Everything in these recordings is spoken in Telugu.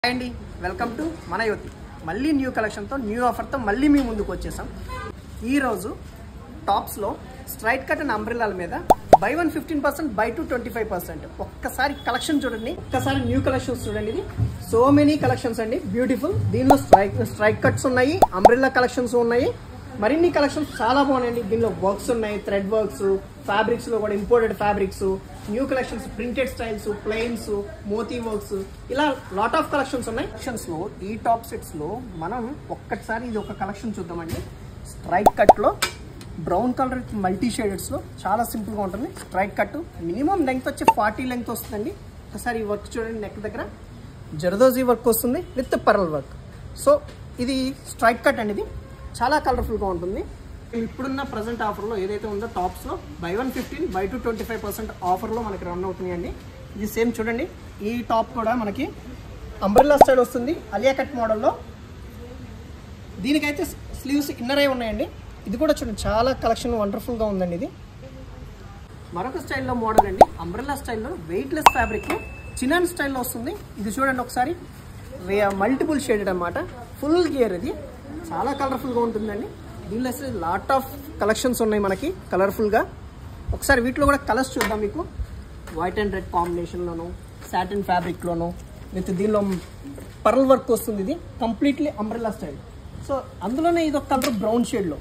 అండి వెల్కమ్ టు మన యువతి మళ్ళీ న్యూ కలెక్షన్తో న్యూ ఆఫర్తో మళ్ళీ మీ ముందుకు వచ్చేసాం. ఈరోజు టాప్స్లో స్ట్రైట్ కట్ అండ్ అంబ్రెల్లాల మీద బై 1 15%, బై 2 25%. ఒక్కసారి కలెక్షన్ చూడండి, ఒక్కసారి న్యూ కలెక్షన్స్ చూడండి. ఇది సో మెనీ కలెక్షన్స్ అండి, బ్యూటిఫుల్. దీనిలో స్ట్రైట్ కట్స్ ఉన్నాయి, అంబ్రెల్లా కలెక్షన్స్ ఉన్నాయి, మరిన్ని కలెక్షన్స్ చాలా బాగున్నాయండి. దీనిలో వర్క్స్ ఉన్నాయి, థ్రెడ్ వర్క్స్, ఫ్యాబ్రిక్స్ లో కూడా imported fabrics, new collections, printed styles, plains, moti works, ఇలా లాట్ ఆఫ్ కలెక్షన్స్ ఉన్నాయి. కలెక్షన్స్ లో ఈ టాప్ సెట్స్ లో మనం ఒక్కసారి ఇది ఒక కలెక్షన్ చూద్దామండి. స్ట్రైట్ కట్ లో బ్రౌన్ కలర్ మల్టీ షేడెడ్స్ లో చాలా సింపుల్ గా ఉంటుంది. స్ట్రైట్ కట్ మినిమం లెంగ్త్ వచ్చి 40 లెంగ్త్ వస్తుందండి. ఒకసారి ఈ వర్క్ చూడండి, నెక్ దగ్గర జర్దోజీ వర్క్ వస్తుంది విత్ పర్ల్ వర్క్. సో ఇది స్ట్రైట్ కట్ అనేది చాలా కలర్ఫుల్గా ఉంటుంది. ఇప్పుడున్న ప్రజెంట్ ఆఫర్లో ఏదైతే ఉందో టాప్స్లో బై 1 15, బై 2 25% ఆఫర్లో మనకి రన్ అవుతున్నాయండి. ఇది సేమ్ చూడండి, ఈ టాప్ కూడా మనకి అంబ్రెల్లా స్టైల్ వస్తుంది, అలియా కట్ మోడల్లో. దీనికైతే స్లీవ్స్ ఇన్నర్ అయి ఉన్నాయండి. ఇది కూడా చూడండి, చాలా కలెక్షన్ వండర్ఫుల్గా ఉందండి. ఇది మరొక స్టైల్లో మోడల్ అండి, అంబ్రెల్లా స్టైల్లో వెయిట్లెస్ ఫ్యాబ్రిక్ చినాన్ స్టైల్లో వస్తుంది. ఇది చూడండి ఒకసారి, మల్టిపుల్ షేడెడ్ అనమాట, ఫుల్ గేర్. ఇది చాలా కలర్ఫుల్గా ఉంటుందండి. దీనిలో అసలు లాట్ ఆఫ్ కలెక్షన్స్ ఉన్నాయి మనకి కలర్ఫుల్గా. ఒకసారి వీటిలో కూడా కలర్స్ చూద్దాం. మీకు వైట్ అండ్ రెడ్ కాంబినేషన్లోను, సాటిన్ ఫ్యాబ్రిక్లోను, విత్ దీనిలో పర్ల్ వర్క్ వస్తుంది. ఇది కంప్లీట్లీ అంబ్రెల్లా స్టైల్. సో అందులోనే ఇది ఒక కలర్ బ్రౌన్ షేడ్లో.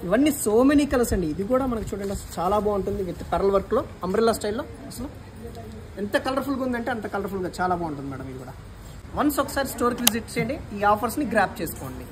ఇవన్నీ సో మెనీ కలర్స్ అండి. ఇది కూడా మనకు చూడండి చాలా బాగుంటుంది విత్ పర్ల్ వర్క్లో, అంబ్రెల్లా స్టైల్లో. అసలు ఎంత కలర్ఫుల్గా ఉందంటే అంత కలర్ఫుల్గా చాలా బాగుంటుంది మేడం. ఇది కూడా వన్స్ ఒకసారి స్టోర్కి విజిట్ చేయండి, ఈ ఆఫర్స్ని గ్రాప్ చేసుకోండి.